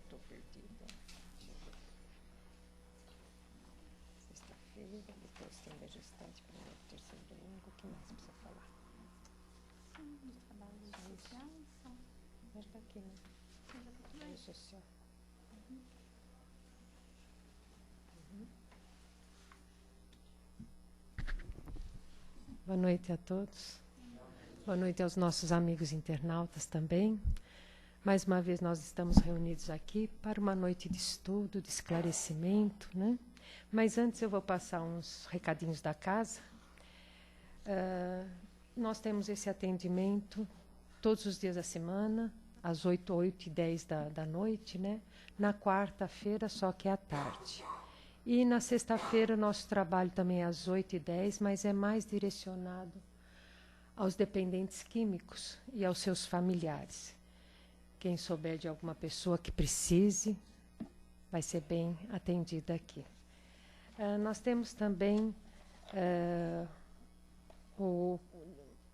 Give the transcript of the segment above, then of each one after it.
estou perdida. Deixa eu ver. Sexta-feira, depois tem da gestante para o terceiro domingo. O que mais precisa falar? Sim, os trabalhos sociais só. Mas está aqui, né? Trabalho social. Boa noite a todos. Boa noite aos nossos amigos internautas também. Mais uma vez nós estamos reunidos aqui para uma noite de estudo, de esclarecimento, né? Mas antes eu vou passar uns recadinhos da casa. Nós temos esse atendimento todos os dias da semana, às 8h10 da noite, né? Na quarta-feira, só que é à tarde. E na sexta-feira, nosso trabalho também é às 8h10, mas é mais direcionado aos dependentes químicos e aos seus familiares. Quem souber de alguma pessoa que precise, vai ser bem atendida aqui. Nós temos também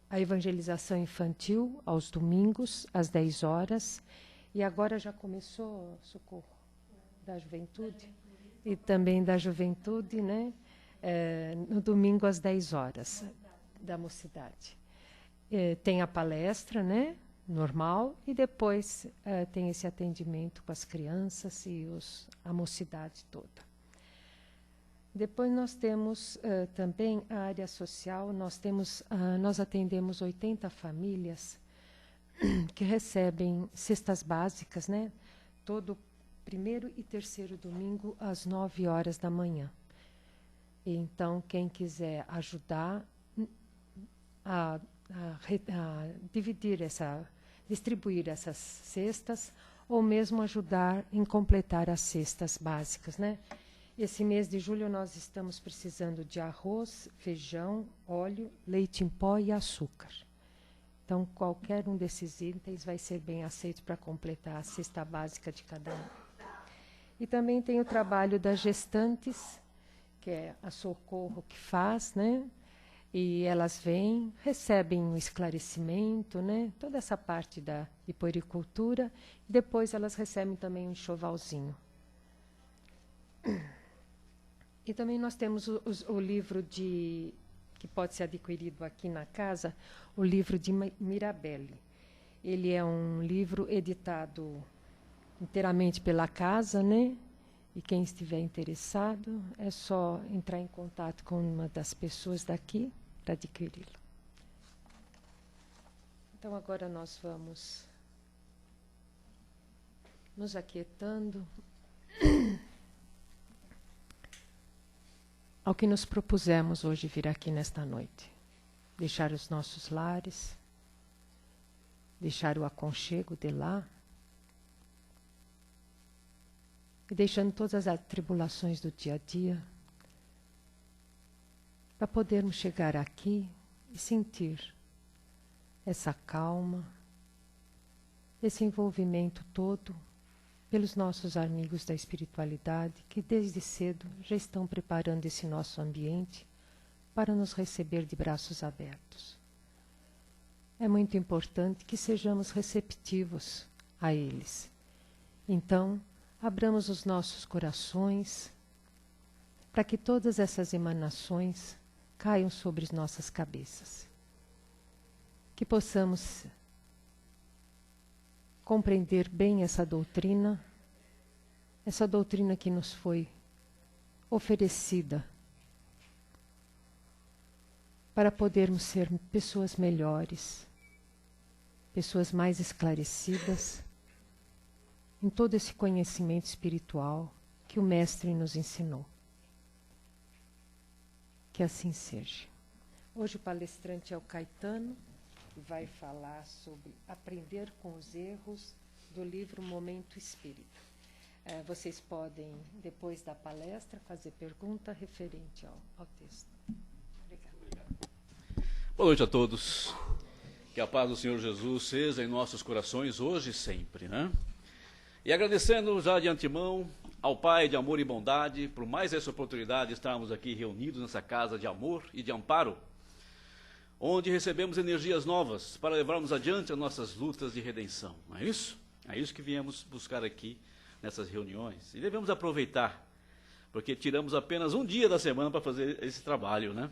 a evangelização infantil aos domingos, às 10 horas. E agora já começou, Socorro, da juventude? E também da juventude, né? No domingo às 10 horas, da mocidade. Tem a palestra, né? Normal, e depois tem esse atendimento com as crianças e a mocidade toda. Depois nós temos também a área social. Nós atendemos 80 famílias que recebem cestas básicas, né? Todo primeiro e terceiro domingo às 9 horas da manhã. Então, quem quiser ajudar a distribuir essas cestas, ou mesmo ajudar em completar as cestas básicas, né? Esse mês de julho nós estamos precisando de arroz, feijão, óleo, leite em pó e açúcar. Então, qualquer um desses itens vai ser bem aceito para completar a cesta básica de cada um. E também tem o trabalho das gestantes, que é a Socorro que faz, né? E elas vêm, recebem um esclarecimento, né? Toda essa parte de puericultura. E depois elas recebem também um enxovalzinho. E também nós temos o livro que pode ser adquirido aqui na casa, o livro de Mirabelle. Ele é um livro editado inteiramente pela casa, né? E quem estiver interessado, é só entrar em contato com uma das pessoas daqui para adquiri-lo. Então, agora nós vamos nos aquietando ao que nos propusemos hoje vir aqui nesta noite. Deixar os nossos lares, deixar o aconchego de lá, e deixando todas as atribulações do dia a dia, para podermos chegar aqui e sentir essa calma, esse envolvimento todo pelos nossos amigos da espiritualidade, que desde cedo já estão preparando esse nosso ambiente para nos receber de braços abertos. É muito importante que sejamos receptivos a eles. Então, abramos os nossos corações para que todas essas emanações caiam sobre as nossas cabeças. Que possamos compreender bem essa doutrina que nos foi oferecida para podermos ser pessoas melhores, pessoas mais esclarecidas em todo esse conhecimento espiritual que o Mestre nos ensinou. Que assim seja. Hoje o palestrante é o Caetano, que vai falar sobre aprender com os erros do livro Momento Espírita. Vocês podem, depois da palestra, fazer pergunta referente ao texto. Obrigada. Boa noite a todos. Que a paz do Senhor Jesus seja em nossos corações hoje e sempre, né? E agradecendo já de antemão ao Pai de amor e bondade por mais essa oportunidade de estarmos aqui reunidos nessa casa de amor e de amparo, onde recebemos energias novas para levarmos adiante as nossas lutas de redenção. Não é isso? É isso que viemos buscar aqui nessas reuniões, e devemos aproveitar, porque tiramos apenas um dia da semana para fazer esse trabalho, né?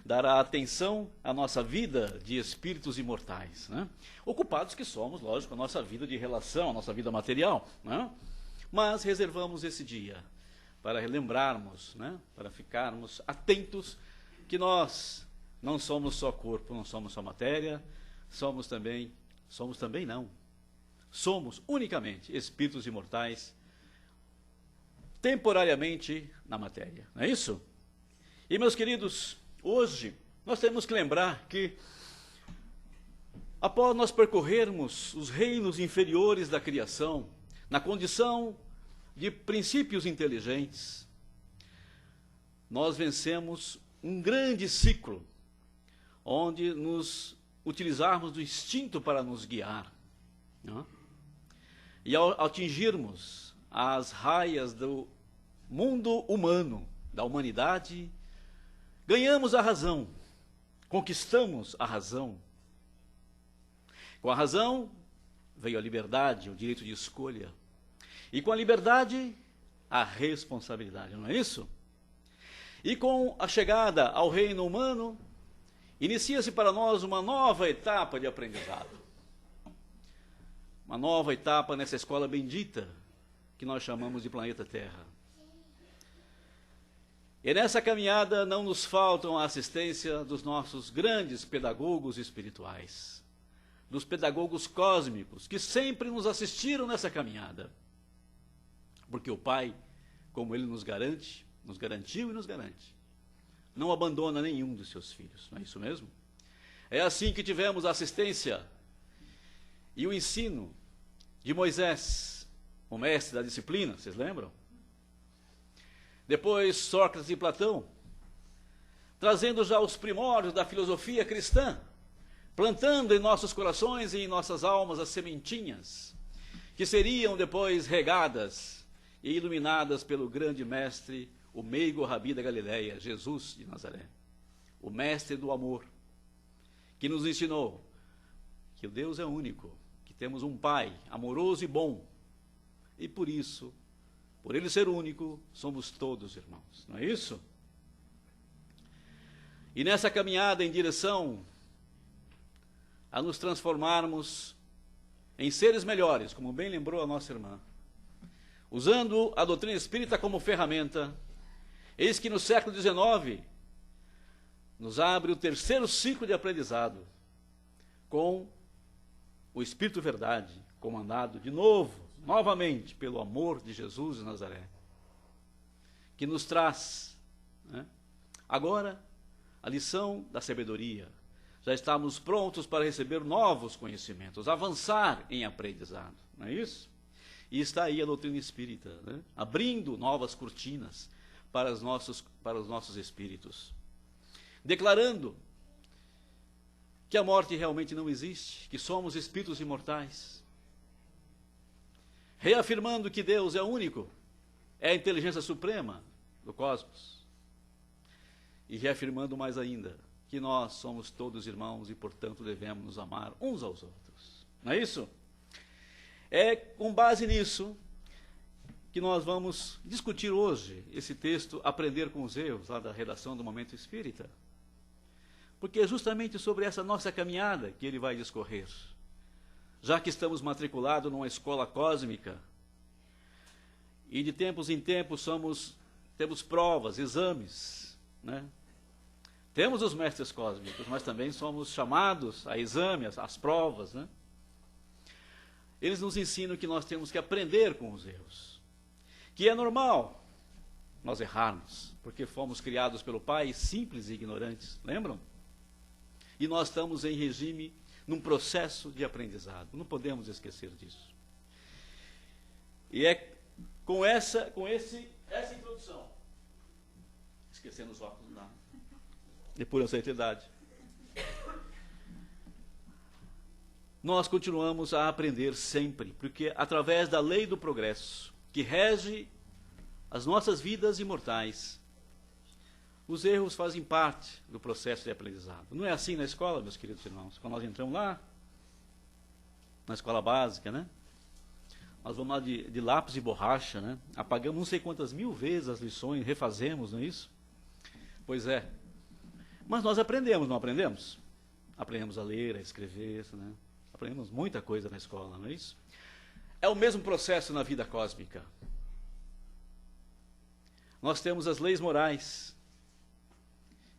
Dar a atenção à nossa vida de espíritos imortais, né? Ocupados que somos, lógico, a nossa vida de relação, a nossa vida material, né? Mas reservamos esse dia para relembrarmos, né? Para ficarmos atentos que nós não somos só corpo, não somos só matéria, somos unicamente espíritos imortais, temporariamente na matéria, não é isso? E, meus queridos, hoje nós temos que lembrar que, após nós percorrermos os reinos inferiores da criação, na condição de princípios inteligentes, nós vencemos um grande ciclo, onde nos utilizarmos do instinto para nos guiar, não é? E ao atingirmos as raias do mundo humano, da humanidade, ganhamos a razão, conquistamos a razão. Com a razão veio a liberdade, o direito de escolha. E com a liberdade, a responsabilidade, não é isso? E com a chegada ao reino humano, inicia-se para nós uma nova etapa de aprendizado. Uma nova etapa nessa escola bendita que nós chamamos de planeta Terra. E nessa caminhada não nos faltam a assistência dos nossos grandes pedagogos espirituais, dos pedagogos cósmicos, que sempre nos assistiram nessa caminhada. Porque o Pai, como Ele nos garante, nos garantiu e nos garante, não abandona nenhum dos seus filhos, não é isso mesmo? É assim que tivemos a assistência e o ensino de Moisés, o mestre da disciplina, vocês lembram? Depois Sócrates e Platão, trazendo já os primórdios da filosofia cristã, plantando em nossos corações e em nossas almas as sementinhas, que seriam depois regadas e iluminadas pelo grande mestre, o meigo Rabi da Galileia, Jesus de Nazaré, o mestre do amor, que nos ensinou que o Deus é único, que temos um Pai amoroso e bom, e por isso, por Ele ser único, somos todos irmãos, não é isso? E nessa caminhada em direção a nos transformarmos em seres melhores, como bem lembrou a nossa irmã, usando a doutrina espírita como ferramenta, eis que no século XIX nos abre o terceiro ciclo de aprendizado, com o Espírito Verdade, comandado de novo, novamente, pelo amor de Jesus de Nazaré, que nos traz, né, agora a lição da sabedoria. Já estamos prontos para receber novos conhecimentos, avançar em aprendizado, não é isso? E está aí a doutrina espírita, né, abrindo novas cortinas para os nossos espíritos, declarando que a morte realmente não existe, que somos espíritos imortais, reafirmando que Deus é único, é a inteligência suprema do cosmos, e reafirmando mais ainda que nós somos todos irmãos e, portanto, devemos nos amar uns aos outros. Não é isso? É com base nisso que nós vamos discutir hoje esse texto, Aprender com os Erros, lá da redação do Momento Espírita. Porque é justamente sobre essa nossa caminhada que ele vai discorrer. Já que estamos matriculados numa escola cósmica, e de tempos em tempos temos provas, exames, né? Temos os mestres cósmicos, mas também somos chamados a exames, às provas, né? Eles nos ensinam que nós temos que aprender com os erros, que é normal nós errarmos, porque fomos criados pelo Pai simples e ignorantes, lembram? E nós estamos em regime, num processo de aprendizado, não podemos esquecer disso. E é com essa introdução, esquecendo os óculos, não, depois da certa idade, nós continuamos a aprender sempre, porque através da lei do progresso, que rege as nossas vidas imortais, os erros fazem parte do processo de aprendizado. Não é assim na escola, meus queridos irmãos? Quando nós entramos lá, na escola básica, né? Nós vamos lá de lápis e borracha, né? Apagamos não sei quantas mil vezes as lições, refazemos, não é isso? Pois é. Mas nós aprendemos, não aprendemos? Aprendemos a ler, a escrever, né? Aprendemos muita coisa na escola, não é isso? É o mesmo processo na vida cósmica. Nós temos as leis morais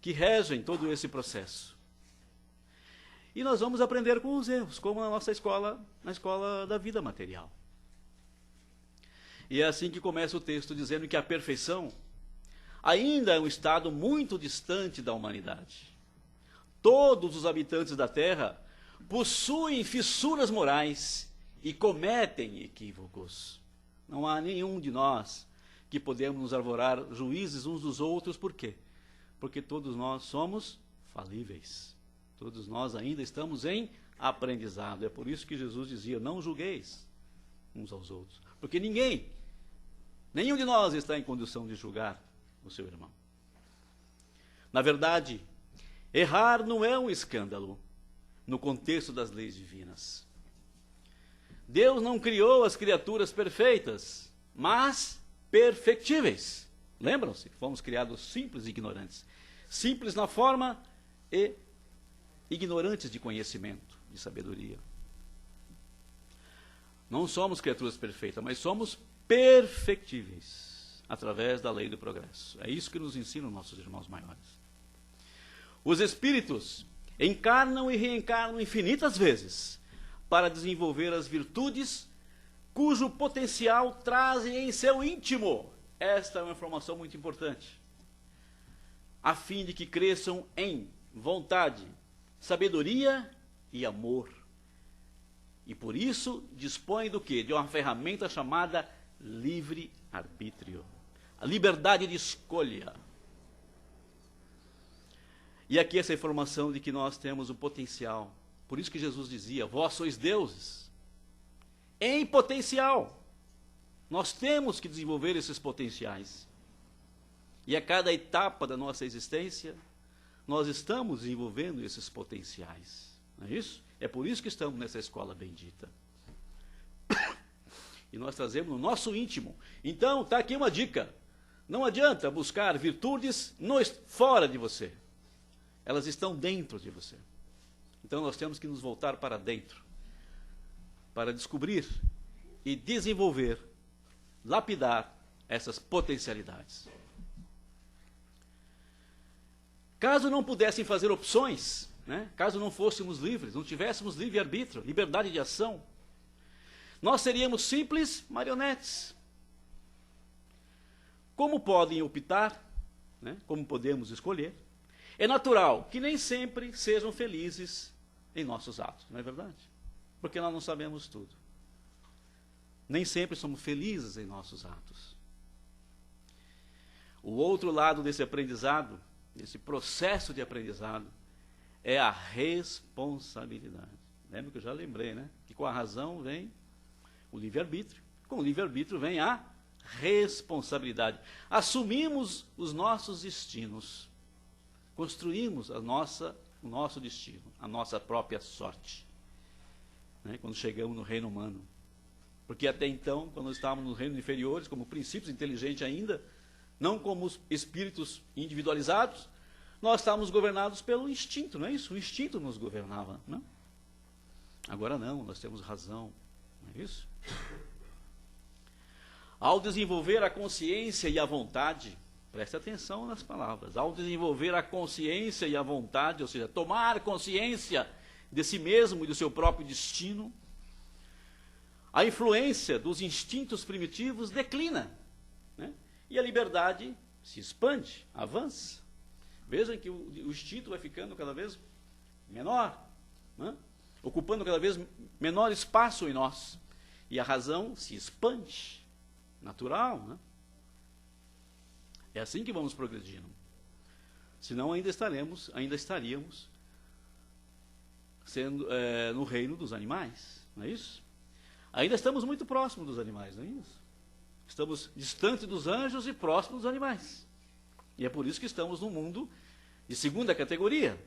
que regem todo esse processo. E nós vamos aprender com os erros, como na nossa escola, na escola da vida material. E é assim que começa o texto dizendo que a perfeição ainda é um estado muito distante da humanidade. Todos os habitantes da Terra possuem fissuras morais e cometem equívocos. Não há nenhum de nós que podemos nos arvorar juízes uns dos outros. Por quê? Porque todos nós somos falíveis. Todos nós ainda estamos em aprendizado. É por isso que Jesus dizia, não julgueis uns aos outros. Porque nenhum de nós está em condição de julgar o seu irmão. Na verdade, errar não é um escândalo no contexto das leis divinas. Deus não criou as criaturas perfeitas, mas perfectíveis. Lembram-se? Fomos criados simples e ignorantes. Simples na forma e ignorantes de conhecimento, de sabedoria. Não somos criaturas perfeitas, mas somos perfectíveis através da lei do progresso. É isso que nos ensinam nossos irmãos maiores. Os espíritos encarnam e reencarnam infinitas vezes para desenvolver as virtudes cujo potencial trazem em seu íntimo. Esta é uma informação muito importante. A fim de que cresçam em vontade, sabedoria e amor. E por isso dispõe do quê? De uma ferramenta chamada livre-arbítrio. A liberdade de escolha. E aqui essa informação de que nós temos o potencial. Por isso que Jesus dizia, vós sois deuses. Em potencial. Nós temos que desenvolver esses potenciais. E a cada etapa da nossa existência, nós estamos desenvolvendo esses potenciais. Não é isso? É por isso que estamos nessa escola bendita. E nós trazemos no nosso íntimo. Então, está aqui uma dica. Não adianta buscar virtudes fora de você. Elas estão dentro de você. Então, nós temos que nos voltar para dentro. Para descobrir e desenvolver, lapidar essas potencialidades. Caso não pudessem fazer opções, né? Caso não fôssemos livres, não tivéssemos livre-arbítrio, liberdade de ação, nós seríamos simples marionetes. Como podem optar, né? Como podemos escolher, é natural que nem sempre sejam felizes em nossos atos, não é verdade? Porque nós não sabemos tudo. Nem sempre somos felizes em nossos atos. O outro lado desse aprendizado, desse processo de aprendizado, é a responsabilidade. Lembra que eu já lembrei, né? Que com a razão vem o livre-arbítrio. Com o livre-arbítrio vem a responsabilidade. Assumimos os nossos destinos. Construímos o nosso destino, a nossa própria sorte. Né? Quando chegamos no reino humano. Porque até então, quando estávamos nos reinos inferiores, como princípios inteligentes ainda, não como os espíritos individualizados, nós estávamos governados pelo instinto, não é isso? O instinto nos governava, não? Agora não, nós temos razão, não é isso? Ao desenvolver a consciência e a vontade, preste atenção nas palavras, ao desenvolver a consciência e a vontade, ou seja, tomar consciência de si mesmo e do seu próprio destino, a influência dos instintos primitivos declina, né? E a liberdade se expande, avança. Vejam que o instinto vai ficando cada vez menor, né? Ocupando cada vez menor espaço em nós. E a razão se expande, natural, né? É assim que vamos progredindo. Senão ainda estaríamos sendo no reino dos animais, não é isso? Ainda estamos muito próximos dos animais, não é isso? Estamos distante dos anjos e próximos dos animais. E é por isso que estamos num mundo de segunda categoria,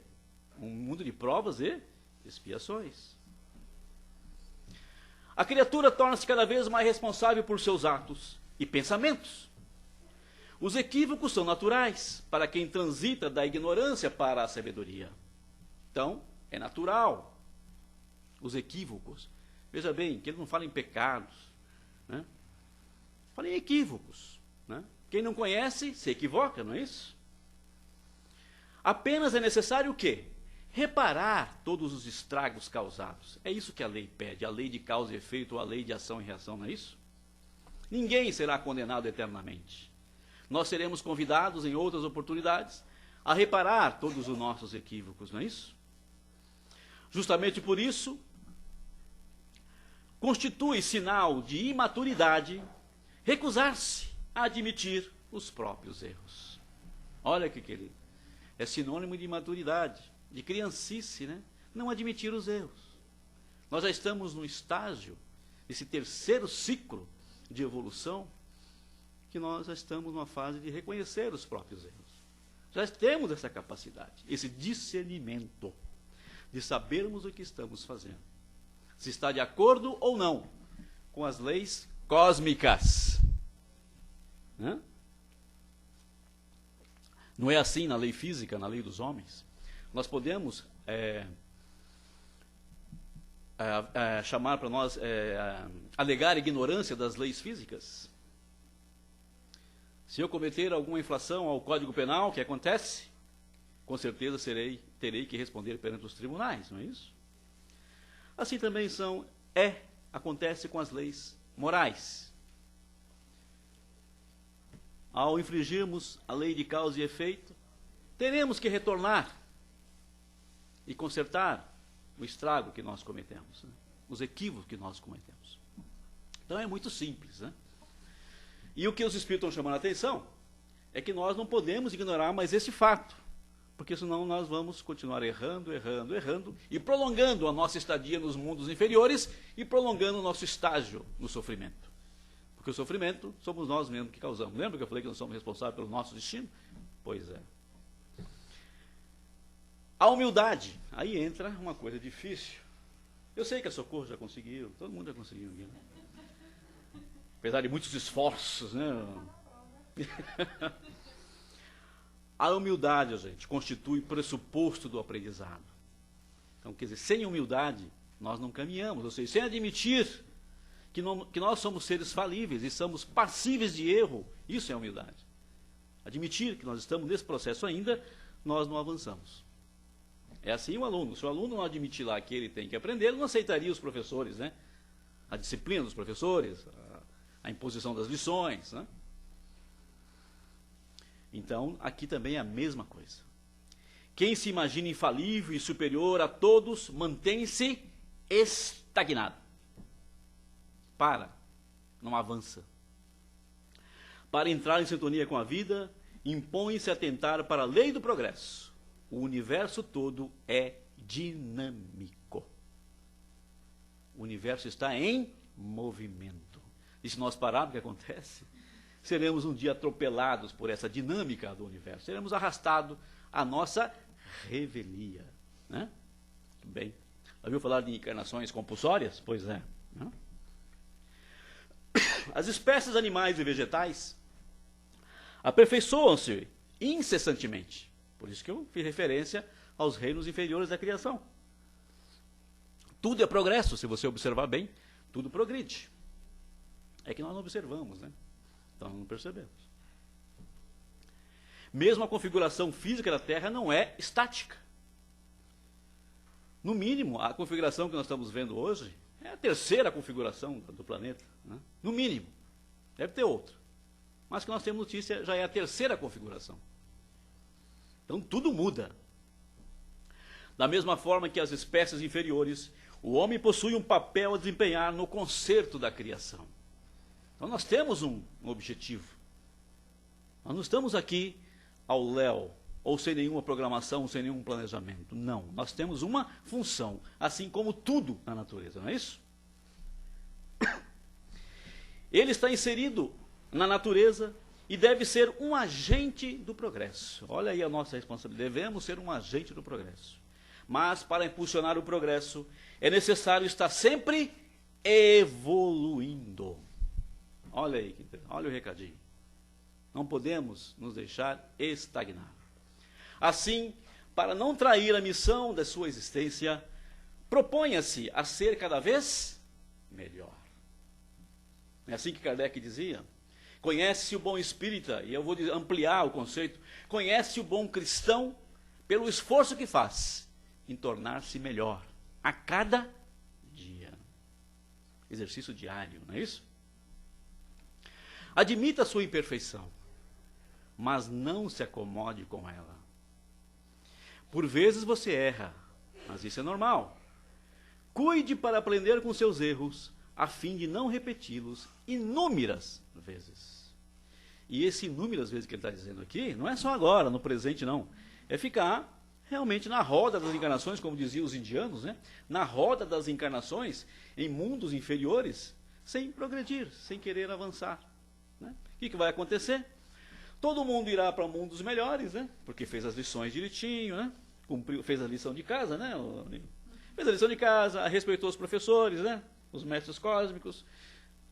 um mundo de provas e expiações. A criatura torna-se cada vez mais responsável por seus atos e pensamentos. Os equívocos são naturais para quem transita da ignorância para a sabedoria. Então, é natural os equívocos. Veja bem, que ele não fala em pecados, né? Fala em equívocos, né? Quem não conhece se equivoca, não é isso? Apenas é necessário o quê? Reparar todos os estragos causados. É isso que a lei pede, a lei de causa e efeito, ou a lei de ação e reação, não é isso? Ninguém será condenado eternamente. Nós seremos convidados em outras oportunidades a reparar todos os nossos equívocos, não é isso? Justamente por isso, constitui sinal de imaturidade recusar-se a admitir os próprios erros. Olha que querido, é sinônimo de imaturidade, de criancice, né? Não admitir os erros. Nós já estamos no estágio, esse terceiro ciclo de evolução, que nós já estamos numa fase de reconhecer os próprios erros. Já temos essa capacidade, esse discernimento, de sabermos o que estamos fazendo. Se está de acordo ou não com as leis cósmicas. Né? Não é assim na lei física, na lei dos homens. Nós podemos chamar para nós, alegar ignorância das leis físicas. Se eu cometer alguma infração ao Código Penal, o que acontece? Com certeza terei que responder perante os tribunais, não é isso? Assim também acontece com as leis morais. Ao infringirmos a lei de causa e efeito, teremos que retornar e consertar o estrago que nós cometemos, né? Os equívocos que nós cometemos. Então é muito simples, né? E o que os Espíritos estão chamando a atenção é que nós não podemos ignorar mais esse fato, porque senão nós vamos continuar errando e prolongando a nossa estadia nos mundos inferiores e prolongando o nosso estágio no sofrimento. Porque o sofrimento somos nós mesmos que causamos. Lembra que eu falei que nós somos responsáveis pelo nosso destino? Pois é. A humildade, aí entra uma coisa difícil. Eu sei que a Socorro já conseguiu, todo mundo já conseguiu, né? Apesar de muitos esforços, né? A humildade, gente, constitui pressuposto do aprendizado. Então, quer dizer, sem humildade, nós não caminhamos. Ou seja, sem admitir que nós somos seres falíveis e somos passíveis de erro, isso é humildade. Admitir que nós estamos nesse processo ainda, nós não avançamos. É assim o aluno. Se o aluno não admitir lá que ele tem que aprender, ele não aceitaria os professores, né? A disciplina dos professores, a imposição das lições, né? Então, aqui também é a mesma coisa. Quem se imagina infalível e superior a todos, mantém-se estagnado. Não avança. Para entrar em sintonia com a vida, impõe-se a atentar para a lei do progresso. O universo todo é dinâmico. O universo está em movimento. E se nós pararmos, o que acontece? Seremos um dia atropelados por essa dinâmica do universo. Seremos arrastados à nossa revelia. Né? Bem, já ouviu falar de encarnações compulsórias? Pois é. Né? As espécies animais e vegetais aperfeiçoam-se incessantemente. Por isso que eu fiz referência aos reinos inferiores da criação. Tudo é progresso, se você observar bem, tudo progride. É que nós não observamos, né? Então não percebemos. Mesmo a configuração física da Terra não é estática. No mínimo, a configuração que nós estamos vendo hoje é a terceira configuração do planeta. Né? No mínimo. Deve ter outra. Mas que nós temos notícia já é a terceira configuração. Então tudo muda. Da mesma forma que as espécies inferiores, o homem possui um papel a desempenhar no concerto da criação. Então nós temos um objetivo. Nós não estamos aqui ao léu, ou sem nenhuma programação, sem nenhum planejamento. Não, nós temos uma função, assim como tudo na natureza, não é isso? Ele está inserido na natureza e deve ser um agente do progresso. Olha aí a nossa responsabilidade, devemos ser um agente do progresso. Mas para impulsionar o progresso, é necessário estar sempre evoluindo. Olha aí, olha o recadinho. Não podemos nos deixar estagnar. Assim, para não trair a missão da sua existência, proponha-se a ser cada vez melhor. É assim que Kardec dizia. Conhece o bom espírita, e eu vou ampliar o conceito, conhece o bom cristão pelo esforço que faz em tornar-se melhor a cada dia. Exercício diário, não é isso? Admita a sua imperfeição, mas não se acomode com ela. Por vezes você erra, mas isso é normal. Cuide para aprender com seus erros, a fim de não repeti-los inúmeras vezes. E esse inúmeras vezes que ele está dizendo aqui, não é só agora, no presente não. É ficar realmente na roda das encarnações, como diziam os indianos, né? Na roda das encarnações, em mundos inferiores, sem progredir, sem querer avançar. Né? O que vai acontecer? Todo mundo irá para mundos melhores, né? Porque fez as lições direitinho, né? Fez a lição de casa, né? Fez a lição de casa, respeitou os professores, né? Os mestres cósmicos,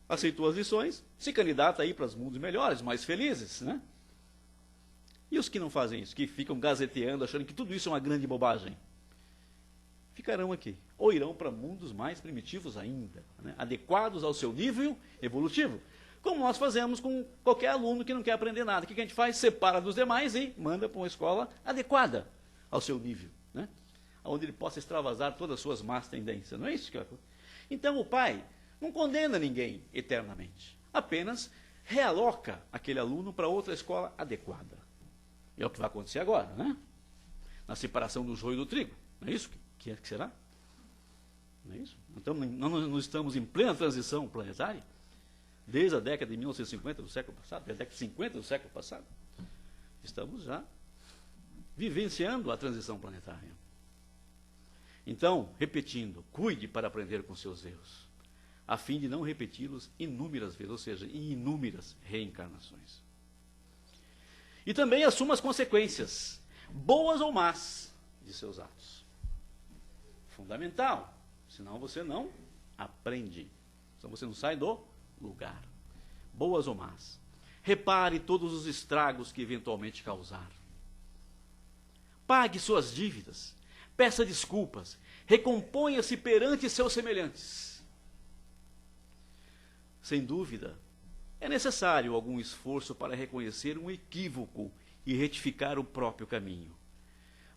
aceitou as lições, se candidata aí para os mundos melhores, mais felizes, né? E os que não fazem isso, que ficam gazeteando, achando que tudo isso é uma grande bobagem, ficarão aqui, ou irão para mundos mais primitivos ainda, né? Adequados ao seu nível evolutivo, como nós fazemos com qualquer aluno que não quer aprender nada. O que a gente faz? Separa dos demais e manda para uma escola adequada ao seu nível, né? Onde ele possa extravasar todas as suas más tendências, não é isso que vai acontecer? Então o pai não condena ninguém eternamente, apenas realoca aquele aluno para outra escola adequada. É o que vai acontecer agora, né? Na separação do joio do trigo, não é isso que será? Não é isso? Então, nós estamos em plena transição planetária, desde a década de 1950 do século passado, desde a década de 50 do século passado, estamos já vivenciando a transição planetária. Então, repetindo, cuide para aprender com seus erros, a fim de não repeti-los inúmeras vezes, ou seja, em inúmeras reencarnações. E também assuma as consequências, boas ou más, de seus atos. Fundamental, senão você não aprende, senão você não sai do lugar. Boas ou más. Repare todos os estragos que eventualmente causar. Pague suas dívidas, peça desculpas, recomponha-se perante seus semelhantes. Sem dúvida, é necessário algum esforço para reconhecer um equívoco e retificar o próprio caminho.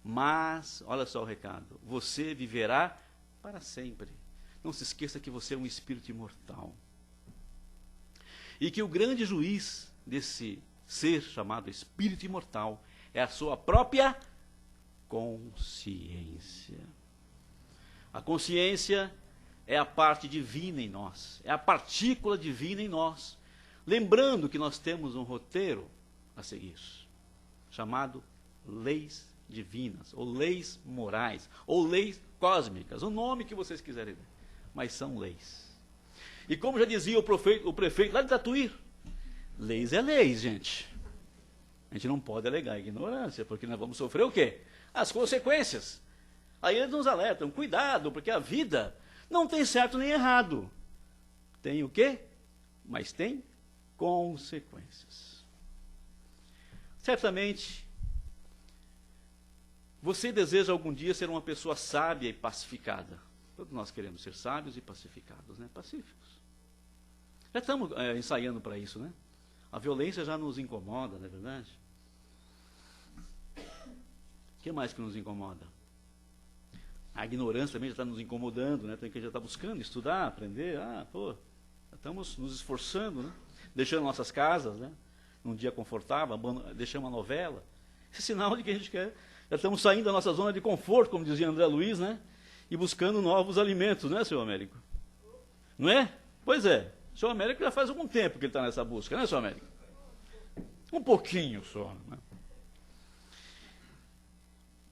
Mas, olha só o recado, você viverá para sempre. Não se esqueça que você é um espírito imortal. E que o grande juiz desse ser chamado espírito imortal é a sua própria consciência. A consciência é a parte divina em nós, é a partícula divina em nós. Lembrando que nós temos um roteiro a seguir, chamado leis divinas, ou leis morais, ou leis cósmicas, o nome que vocês quiserem dar, mas são leis. E como já dizia o prefeito lá de Tatuí, leis é leis, gente. A gente não pode alegar ignorância, porque nós vamos sofrer o quê? As consequências. Aí eles nos alertam, cuidado, porque a vida não tem certo nem errado. Tem o quê? Mas tem consequências. Certamente, você deseja algum dia ser uma pessoa sábia e pacificada. Todos nós queremos ser sábios e pacificados, né? Pacíficos. Já estamos ensaiando para isso, né? A violência já nos incomoda, não é verdade? O que mais que nos incomoda? A ignorância também já está nos incomodando, né? Tem que já está buscando estudar, aprender. Estamos nos esforçando, né? Deixando nossas casas, né? Num dia confortável, deixando uma novela. Esse é sinal de que a gente quer. Já estamos saindo da nossa zona de conforto, como dizia André Luiz, né? E buscando novos alimentos, né, senhor Américo? Não é? Pois é. O senhor Américo já faz algum tempo que ele está nessa busca, né, senhor Américo? Um pouquinho só, né?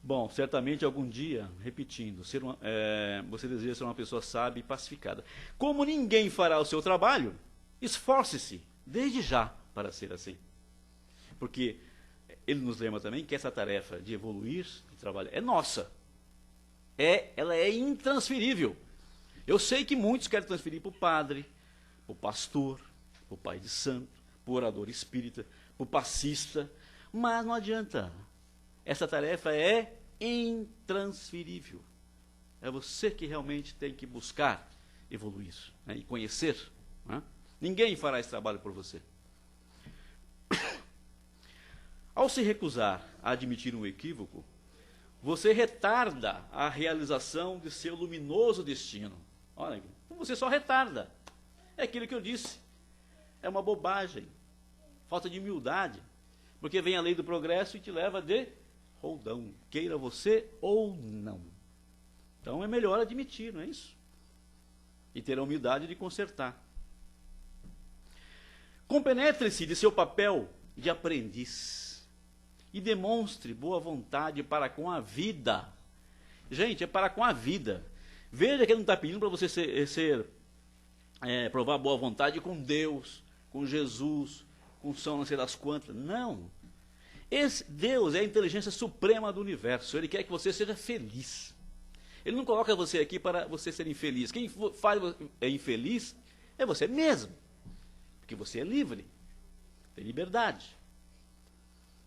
Bom, certamente algum dia, repetindo, você deseja ser uma pessoa sábia e pacificada. Como ninguém fará o seu trabalho, esforce-se, desde já, para ser assim. Porque ele nos lembra também que essa tarefa de evoluir, de trabalhar, é nossa. Ela é intransferível. Eu sei que muitos querem transferir para o padre, para o pastor, para o pai de santo, para o orador espírita, para o passista, mas não adianta. Essa tarefa é intransferível. É você que realmente tem que buscar evoluir, né, e conhecer. Né? Ninguém fará esse trabalho por você. Ao se recusar a admitir um equívoco, você retarda a realização de seu luminoso destino. Olha, você só retarda. É aquilo que eu disse. É uma bobagem. Falta de humildade. Porque vem a lei do progresso e te leva de roldão. Queira você ou não. Então é melhor admitir, não é isso? E ter a humildade de consertar. Compenetre-se de seu papel de aprendiz. E demonstre boa vontade para com a vida. Gente, é para com a vida. Veja que ele não está pedindo para você provar boa vontade com Deus, com Jesus, com São não sei das quantas. Não. Esse Deus é a inteligência suprema do universo. Ele quer que você seja feliz. Ele não coloca você aqui para você ser infeliz. Quem faz infeliz é você mesmo. Porque você é livre. Tem liberdade.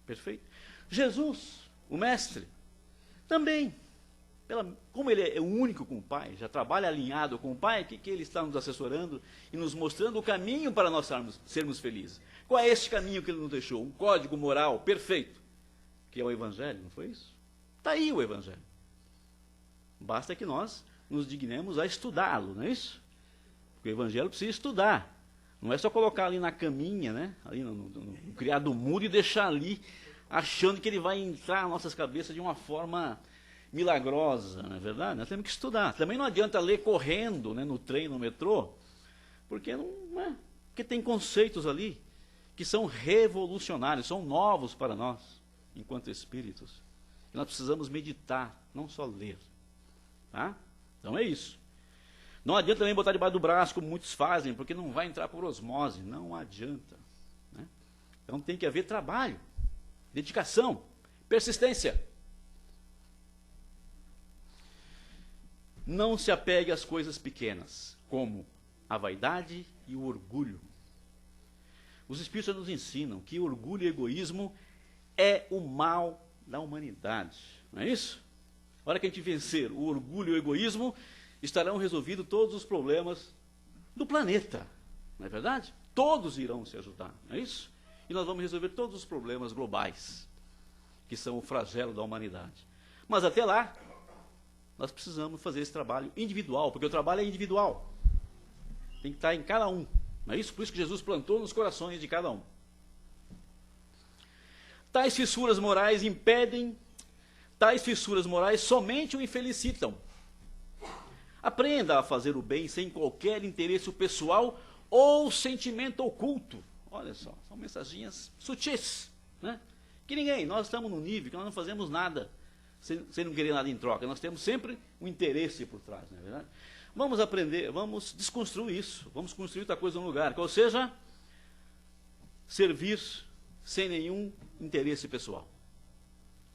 Perfeito? Jesus, o mestre, também, como ele é o único com o Pai, já trabalha alinhado com o Pai, que ele está nos assessorando e nos mostrando o caminho para nós sermos felizes. Qual é esse caminho que ele nos deixou? Um código moral perfeito, que é o Evangelho, não foi isso? Está aí o Evangelho. Basta que nós nos dignemos a estudá-lo, não é isso? Porque o Evangelho precisa estudar. Não é só colocar ali na caminha, né? Ali no criado mudo e deixar ali, achando que ele vai entrar nas nossas cabeças de uma forma milagrosa, não é verdade? Nós temos que estudar. Também não adianta ler correndo, né, no trem, no metrô, porque porque tem conceitos ali que são revolucionários, são novos para nós, enquanto espíritos. E nós precisamos meditar, não só ler. Tá? Então é isso. Não adianta também botar debaixo do braço, como muitos fazem, porque não vai entrar por osmose. Não adianta. Né? Então tem que haver trabalho, dedicação, persistência. Não se apegue às coisas pequenas, como a vaidade e o orgulho. Os Espíritos nos ensinam que orgulho e egoísmo é o mal da humanidade. Não é isso? A hora que a gente vencer o orgulho e o egoísmo, estarão resolvidos todos os problemas do planeta. Não é verdade? Todos irão se ajudar, não é isso? E nós vamos resolver todos os problemas globais, que são o flagelo da humanidade. Mas até lá, nós precisamos fazer esse trabalho individual, porque o trabalho é individual. Tem que estar em cada um. Não é isso? Por isso que Jesus plantou nos corações de cada um. Tais fissuras morais somente o infelicitam. Aprenda a fazer o bem sem qualquer interesse pessoal ou sentimento oculto. Olha só, são mensaginhas sutis, né? Que nós estamos num nível que nós não fazemos nada sem não querer nada em troca. Nós temos sempre um interesse por trás, não é verdade? Vamos aprender, vamos desconstruir isso, vamos construir outra coisa no lugar, ou seja, servir sem nenhum interesse pessoal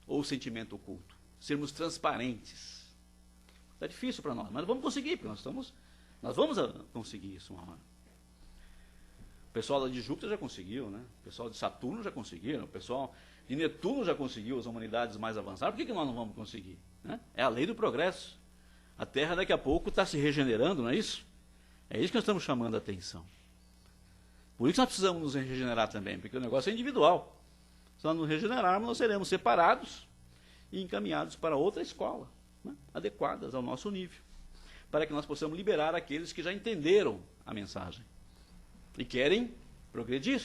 ou sentimento oculto. Sermos transparentes. Está difícil para nós, mas vamos conseguir, porque nós vamos conseguir isso uma hora. O pessoal de Júpiter já conseguiu, né? O pessoal de Saturno já conseguiu, o pessoal de Netuno já conseguiu, as humanidades mais avançadas. Por que nós não vamos conseguir? Né? É a lei do progresso. A Terra daqui a pouco está se regenerando, não é isso? É isso que nós estamos chamando a atenção. Por isso nós precisamos nos regenerar também, porque o negócio é individual. Se nós nos regenerarmos, nós seremos separados e encaminhados para outra escola, né? Adequadas ao nosso nível, para que nós possamos liberar aqueles que já entenderam a mensagem e querem progredir.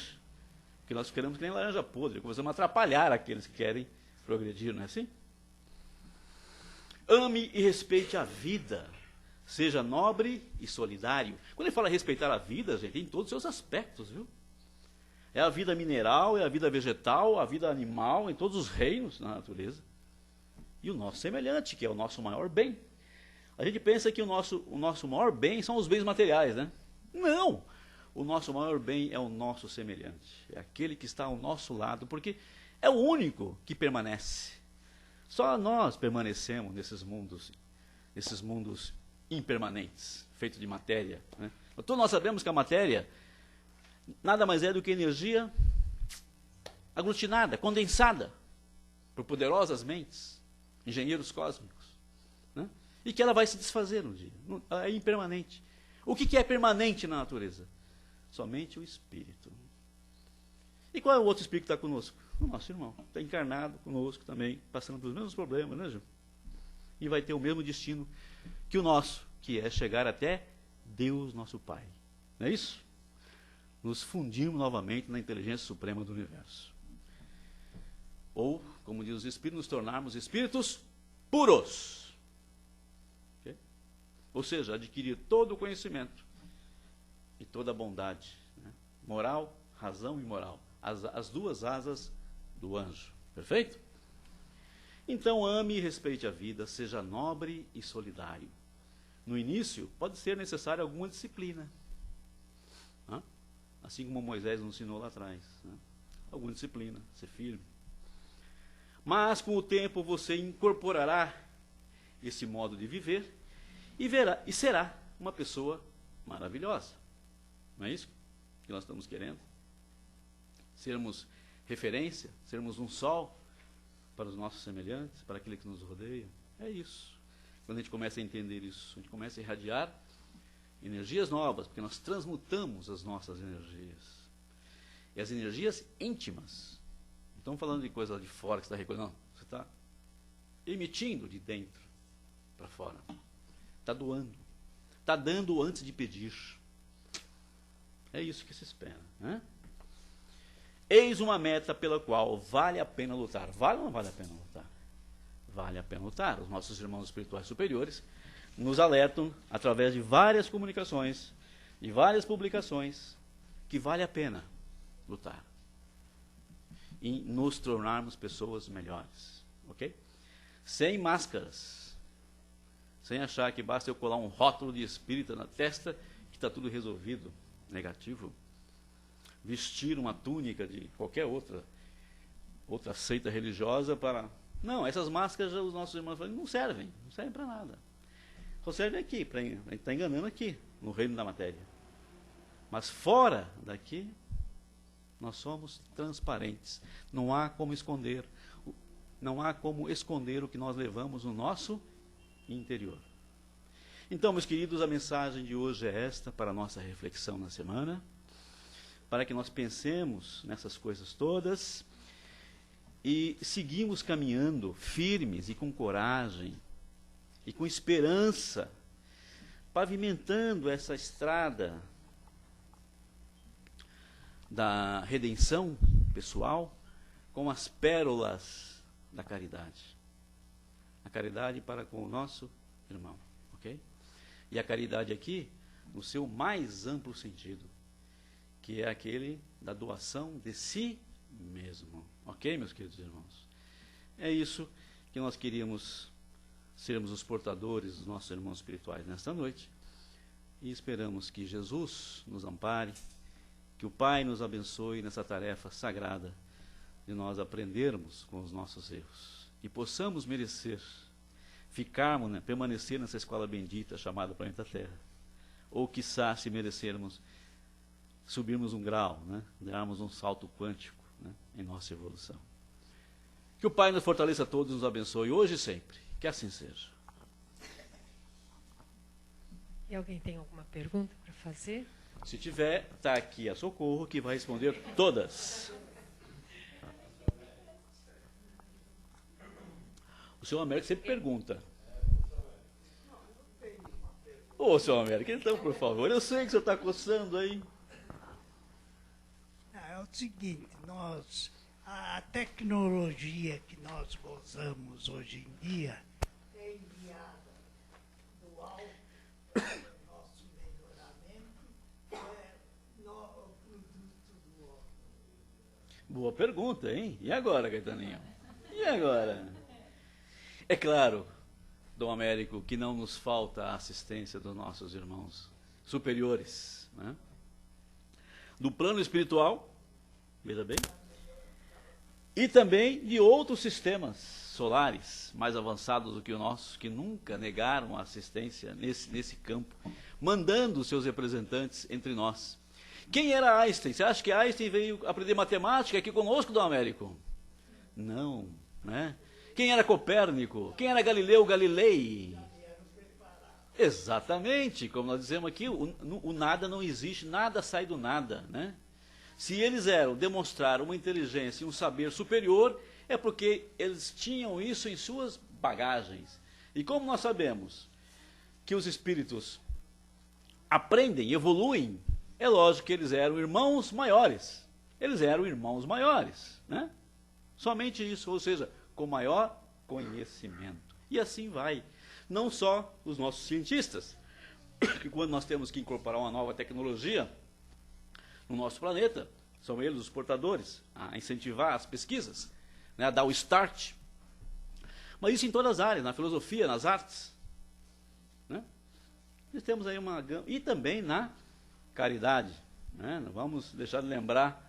Porque nós queremos que nem laranja podre, começamos a atrapalhar aqueles que querem progredir, não é assim? Ame e respeite a vida, seja nobre e solidário. Quando ele fala respeitar a vida, gente, em todos os seus aspectos, viu? É a vida mineral, é a vida vegetal, a vida animal, em todos os reinos da natureza. E o nosso semelhante, que é o nosso maior bem. A gente pensa que o nosso maior bem são os bens materiais, né? Não! O nosso maior bem é o nosso semelhante, é aquele que está ao nosso lado, porque é o único que permanece. Só nós permanecemos nesses mundos impermanentes, feito de matéria, né? Todos nós sabemos que a matéria nada mais é do que energia aglutinada, condensada por poderosas mentes, engenheiros cósmicos, né? E que ela vai se desfazer um dia, é impermanente. O que é permanente na natureza? Somente o Espírito. E qual é o outro Espírito que está conosco? O nosso irmão. Está encarnado conosco também, passando pelos mesmos problemas, né, Ju? E vai ter o mesmo destino que o nosso, que é chegar até Deus, nosso Pai. Não é isso? Nos fundirmos novamente na inteligência suprema do universo. Ou, como diz os Espíritos, nos tornarmos espíritos puros. Okay? Ou seja, adquirir todo o conhecimento e toda a bondade, né? Moral, razão e moral. As duas asas do anjo. Perfeito? Então, ame e respeite a vida, seja nobre e solidário. No início, pode ser necessária alguma disciplina. Né? Assim como Moisés nos ensinou lá atrás. Né? Alguma disciplina, ser firme. Mas, com o tempo, você incorporará esse modo de viver e será uma pessoa maravilhosa. Não é isso que nós estamos querendo? Sermos referência, sermos um sol para os nossos semelhantes, para aquele que nos rodeia. É isso. Quando a gente começa a entender isso, a gente começa a irradiar energias novas, porque nós transmutamos as nossas energias. E as energias íntimas. Não estamos falando de coisa de fora que você está recolhendo, não. Você está emitindo de dentro para fora. Está doando. Está dando antes de pedir. É isso que se espera, né? Eis uma meta pela qual vale a pena lutar. Vale ou não vale a pena lutar? Vale a pena lutar. Os nossos irmãos espirituais superiores nos alertam, através de várias comunicações, de várias publicações, que vale a pena lutar. E nos tornarmos pessoas melhores. Ok? Sem máscaras. Sem achar que basta eu colar um rótulo de espírita na testa, que está tudo resolvido. Negativo. Vestir uma túnica de qualquer outra seita religiosa para... Não, essas máscaras, os nossos irmãos falam, não servem para nada. Só servem aqui, para estar enganando aqui, no reino da matéria. Mas fora daqui, nós somos transparentes. Não há como esconder. Não há como esconder o que nós levamos no nosso interior. Então, meus queridos, a mensagem de hoje é esta, para a nossa reflexão na semana, para que nós pensemos nessas coisas todas e seguimos caminhando firmes e com coragem e com esperança, pavimentando essa estrada da redenção pessoal com as pérolas da caridade. A caridade para com o nosso irmão, ok? E a caridade aqui, no seu mais amplo sentido, que é aquele da doação de si mesmo. Ok, meus queridos irmãos? É isso que nós queríamos sermos os portadores dos nossos irmãos espirituais nesta noite. E esperamos que Jesus nos ampare, que o Pai nos abençoe nessa tarefa sagrada de nós aprendermos com os nossos erros e possamos merecer, ficarmos, né, permanecer nessa escola bendita chamada planeta Terra. Ou, quiçá, se merecermos, subirmos um grau, né, darmos um salto quântico, né, em nossa evolução. Que o Pai nos fortaleça a todos e nos abençoe hoje e sempre. Que assim seja. E alguém tem alguma pergunta para fazer? Se tiver, está aqui a Socorro, que vai responder todas. O senhor Américo sempre pergunta. Ô, senhor Américo, então, por favor, eu sei que o senhor está coçando aí. É o seguinte, a tecnologia que nós gozamos hoje em dia é enviada do alto do nosso melhoramento, no produto do homem. Boa pergunta, hein? E agora, Caetaninho? E agora? É claro, Dom Américo, que não nos falta a assistência dos nossos irmãos superiores, né? Do plano espiritual, veja bem, e também de outros sistemas solares mais avançados do que o nosso, que nunca negaram a assistência nesse campo, mandando seus representantes entre nós. Quem era Einstein? Você acha que Einstein veio aprender matemática aqui conosco, Dom Américo? Não, né? Quem era Copérnico? Quem era Galileu Galilei? Exatamente, como nós dizemos aqui, o nada não existe, nada sai do nada, né? Se eles demonstrar uma inteligência e um saber superior, é porque eles tinham isso em suas bagagens. E como nós sabemos que os espíritos aprendem, evoluem, é lógico que eles eram irmãos maiores. Eles eram irmãos maiores, né? Somente isso, ou seja, com maior conhecimento. E assim vai. Não só os nossos cientistas, que quando nós temos que incorporar uma nova tecnologia no nosso planeta, são eles os portadores a incentivar as pesquisas, né, a dar o start. Mas isso em todas as áreas, na filosofia, nas artes, né? Nós temos aí uma gama, e também na caridade, né? Não vamos deixar de lembrar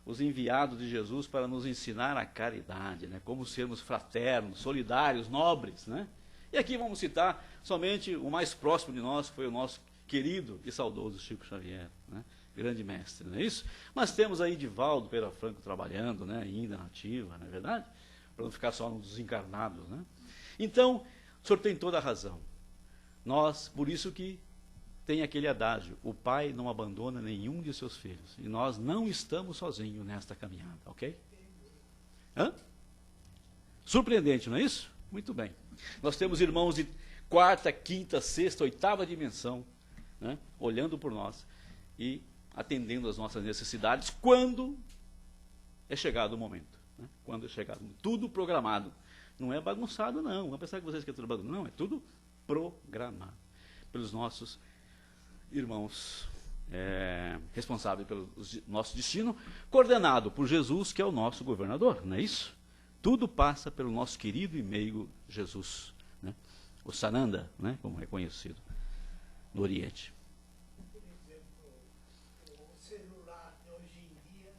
os enviados de Jesus para nos ensinar a caridade, né? Como sermos fraternos, solidários, nobres, né? E aqui vamos citar somente o mais próximo de nós, que foi o nosso querido e saudoso Chico Xavier, né? Grande mestre, não é isso? Mas temos aí Divaldo Pereira Franco trabalhando, né? Ainda na ativa, não é verdade? Para não ficar só nos desencarnados, né? Então, o senhor tem toda a razão. Nós, por isso que tem aquele adágio, o pai não abandona nenhum de seus filhos. E nós não estamos sozinhos nesta caminhada, ok? Hã? Surpreendente, não é isso? Muito bem. Nós temos irmãos de quarta, quinta, sexta, oitava dimensão, né, olhando por nós e atendendo às nossas necessidades quando é chegado o momento. Né, quando é chegado o momento. Tudo programado. Não é bagunçado, não. Vamos pensar que vocês que é tudo bagunçado. Não, é tudo programado pelos nossos irmãos responsáveis pelo nosso destino, coordenado por Jesus, que é o nosso governador, não é isso? Tudo passa pelo nosso querido e meigo Jesus, né? O Sananda, né? Como é conhecido no Oriente. Por exemplo, o celular de hoje em dia,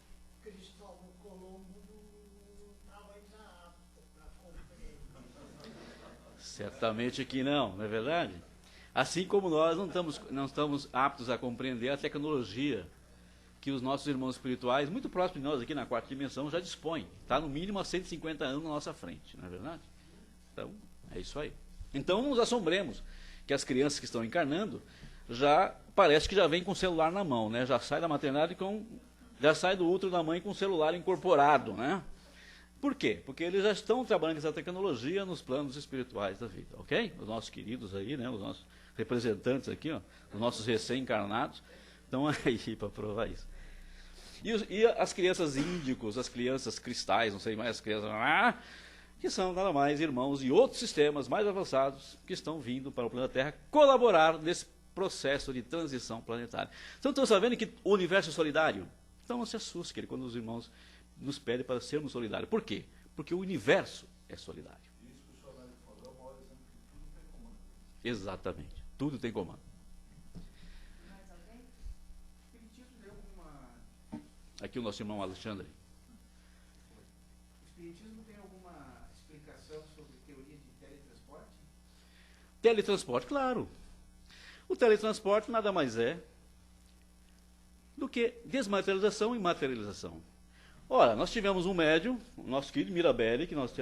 Cristóvão Colombo não estava ainda apto para compreender. Certamente que não é verdade? Assim como nós não estamos aptos a compreender a tecnologia que os nossos irmãos espirituais, muito próximos de nós aqui na quarta dimensão, já dispõem. Está no mínimo há 150 anos na nossa frente, não é verdade? Então, é isso aí. Então, não nos assombremos que as crianças que estão encarnando, parece que já vem com o celular na mão, né? Já sai da maternidade já sai do útero da mãe com o celular incorporado, né? Por quê? Porque eles já estão trabalhando com essa tecnologia nos planos espirituais da vida, ok? Os nossos queridos aí, né? Os nossos representantes aqui, ó, os nossos recém-encarnados, estão aí para provar isso. E as crianças índicos, as crianças cristais, não sei mais, as crianças que são nada mais irmãos de outros sistemas mais avançados que estão vindo para o planeta Terra colaborar nesse processo de transição planetária. Então, estão sabendo que o universo é solidário? Então, não se assuste, querido, quando os irmãos nos pedem para sermos solidários. Por quê? Porque o universo é solidário. Isso que o senhor falou é o maior exemplo que tudo tem comando. Exatamente. Tudo tem comando. Mais alguém? O Espiritismo tem alguma... Aqui o nosso irmão Alexandre. O Espiritismo tem alguma explicação sobre teoria de teletransporte? Teletransporte, claro. O teletransporte nada mais é do que desmaterialização e materialização. Ora, nós tivemos um médium, o nosso querido Mirabelli, que nós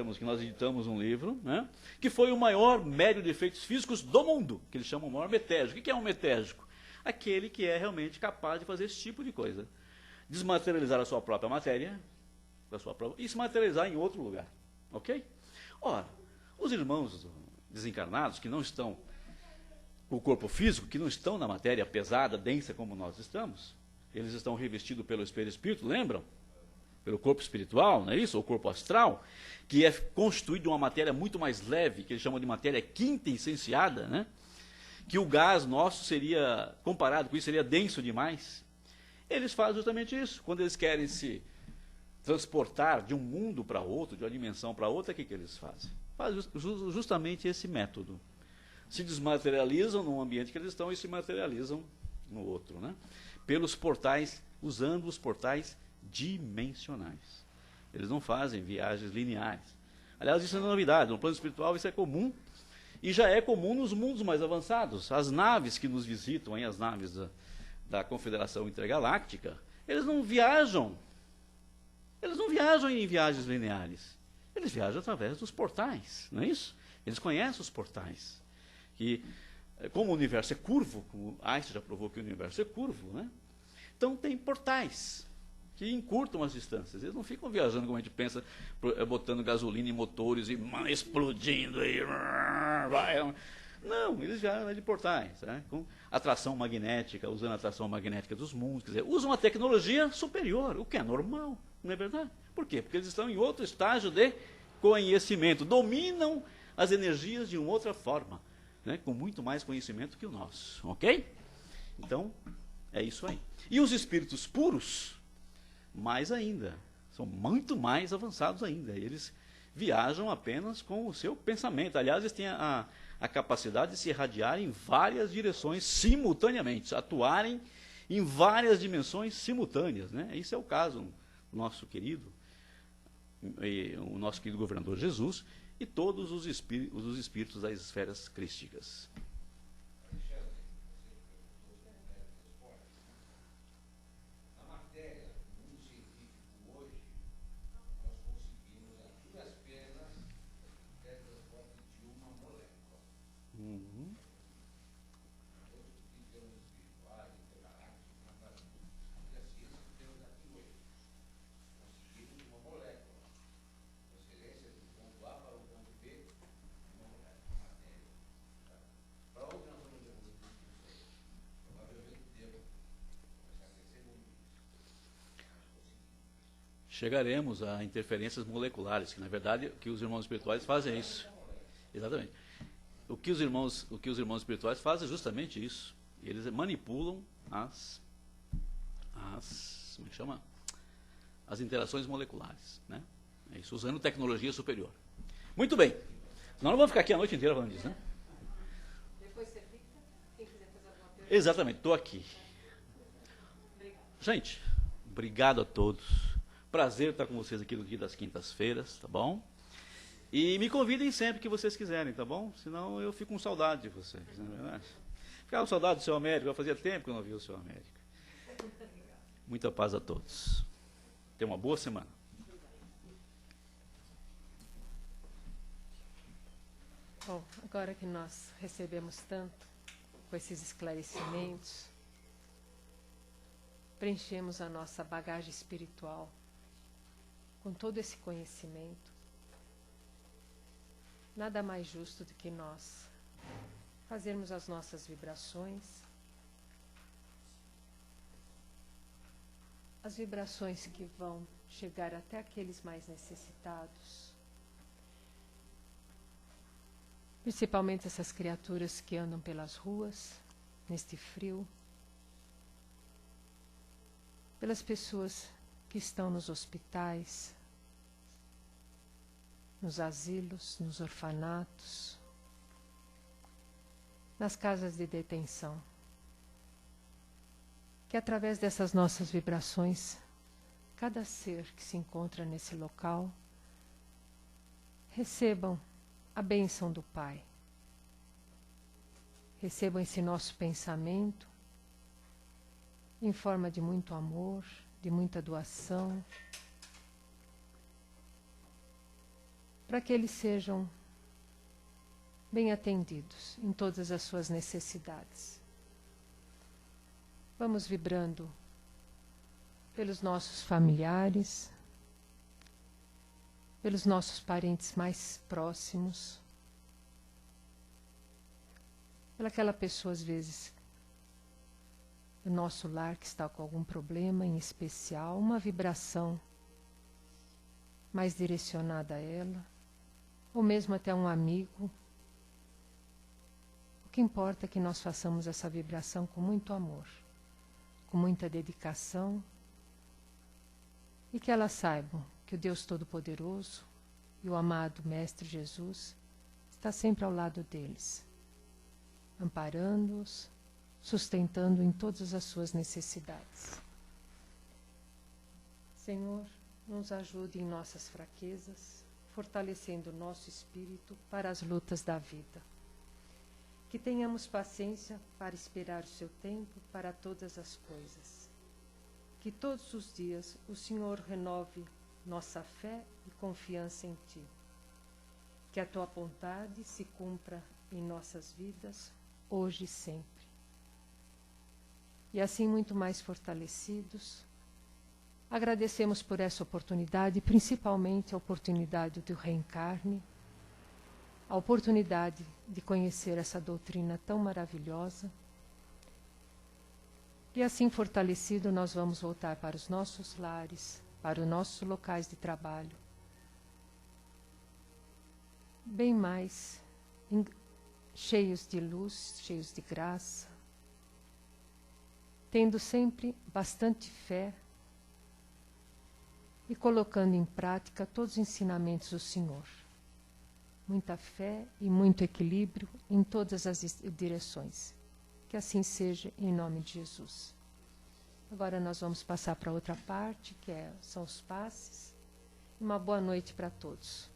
editamos um livro, né, que foi o maior médium de efeitos físicos do mundo, que eles chamam o maior metégico. O que é um metégico? Aquele que é realmente capaz de fazer esse tipo de coisa. Desmaterializar a sua própria matéria, e se materializar em outro lugar. Ok? Ora, os irmãos desencarnados, que não estão com o corpo físico, que não estão na matéria pesada, densa como nós estamos, eles estão revestidos pelo espírito, lembram? Pelo corpo espiritual, não é isso? Ou corpo astral, que é constituído de uma matéria muito mais leve, que eles chamam de matéria quintessenciada, né? Que o gás nosso seria, comparado com isso, seria denso demais. Eles fazem justamente isso. Quando eles querem se transportar de um mundo para outro, de uma dimensão para outra, o que eles fazem? Fazem justamente esse método. Se desmaterializam num ambiente que eles estão e se materializam no outro, né? Pelos portais, usando os portais dimensionais. Eles não fazem viagens lineares. Aliás, isso não é novidade, no plano espiritual isso é comum, e já é comum nos mundos mais avançados. As naves que nos visitam, as naves da Confederação Intergaláctica, eles não viajam em viagens lineares, eles viajam através dos portais, não é isso? Eles conhecem os portais. Que, como o universo é curvo, como Einstein já provou que o universo é curvo, né? Então tem portais que encurtam as distâncias. Eles não ficam viajando como a gente pensa, botando gasolina em motores e explodindo. E, não, eles viajam de portais, né? Com atração magnética, usando a atração magnética dos mundos. Quer dizer, usam uma tecnologia superior, o que é normal, não é verdade? Por quê? Porque eles estão em outro estágio de conhecimento, dominam as energias de uma outra forma, né? Com muito mais conhecimento que o nosso, ok? Então, é isso aí. E os espíritos puros, mais ainda, são muito mais avançados ainda. Eles viajam apenas com o seu pensamento. Aliás, eles têm a capacidade de se irradiar em várias direções simultaneamente, atuarem em várias dimensões simultâneas, né? Esse é o caso do nosso querido governador Jesus e todos os espíritos das esferas crísticas. Chegaremos a interferências moleculares, que na verdade que os irmãos espirituais fazem é isso. Exatamente. O que os irmãos espirituais fazem é justamente isso. Eles manipulam como é que chama? As interações moleculares, né? É isso, usando tecnologia superior. Muito bem. Nós não vamos ficar aqui a noite inteira falando disso, né? Depois você fica, quem quiser fazer alguma pergunta. Exatamente, estou aqui. Gente, obrigado a todos. Prazer estar com vocês aqui no dia das quintas-feiras, tá bom? E me convidem sempre que vocês quiserem, tá bom? Senão eu fico com saudade de vocês, não é verdade? Ficava com saudade do seu Américo, já fazia tempo que eu não via o seu Américo. Muita paz a todos. Tenha uma boa semana. Bom, agora que nós recebemos tanto, com esses esclarecimentos, preenchemos a nossa bagagem espiritual com todo esse conhecimento, nada mais justo do que nós fazermos as nossas vibrações, as vibrações que vão chegar até aqueles mais necessitados, principalmente essas criaturas que andam pelas ruas, neste frio, pelas pessoas que estão nos hospitais, nos asilos, nos orfanatos, nas casas de detenção. Que através dessas nossas vibrações, cada ser que se encontra nesse local, recebam a bênção do Pai. Recebam esse nosso pensamento em forma de muito amor, de muita doação, para que eles sejam bem atendidos em todas as suas necessidades. Vamos vibrando pelos nossos familiares, pelos nossos parentes mais próximos, pelaquela pessoa, às vezes, do nosso lar que está com algum problema em especial, uma vibração mais direcionada a ela, ou mesmo até um amigo. O que importa é que nós façamos essa vibração com muito amor, com muita dedicação, e que elas saibam que o Deus Todo-Poderoso e o amado Mestre Jesus está sempre ao lado deles, amparando-os, sustentando em todas as suas necessidades. Senhor, nos ajude em nossas fraquezas, fortalecendo o nosso espírito para as lutas da vida. Que tenhamos paciência para esperar o seu tempo para todas as coisas. Que todos os dias o Senhor renove nossa fé e confiança em Ti. Que a Tua vontade se cumpra em nossas vidas, hoje e sempre. E assim, muito mais fortalecidos, agradecemos por essa oportunidade, principalmente a oportunidade do reencarne, a oportunidade de conhecer essa doutrina tão maravilhosa. E assim fortalecido, nós vamos voltar para os nossos lares, para os nossos locais de trabalho, bem mais cheios de luz, cheios de graça, tendo sempre bastante fé e colocando em prática todos os ensinamentos do Senhor. Muita fé e muito equilíbrio em todas as direções. Que assim seja, em nome de Jesus. Agora nós vamos passar para outra parte, são os passes. Uma boa noite para todos.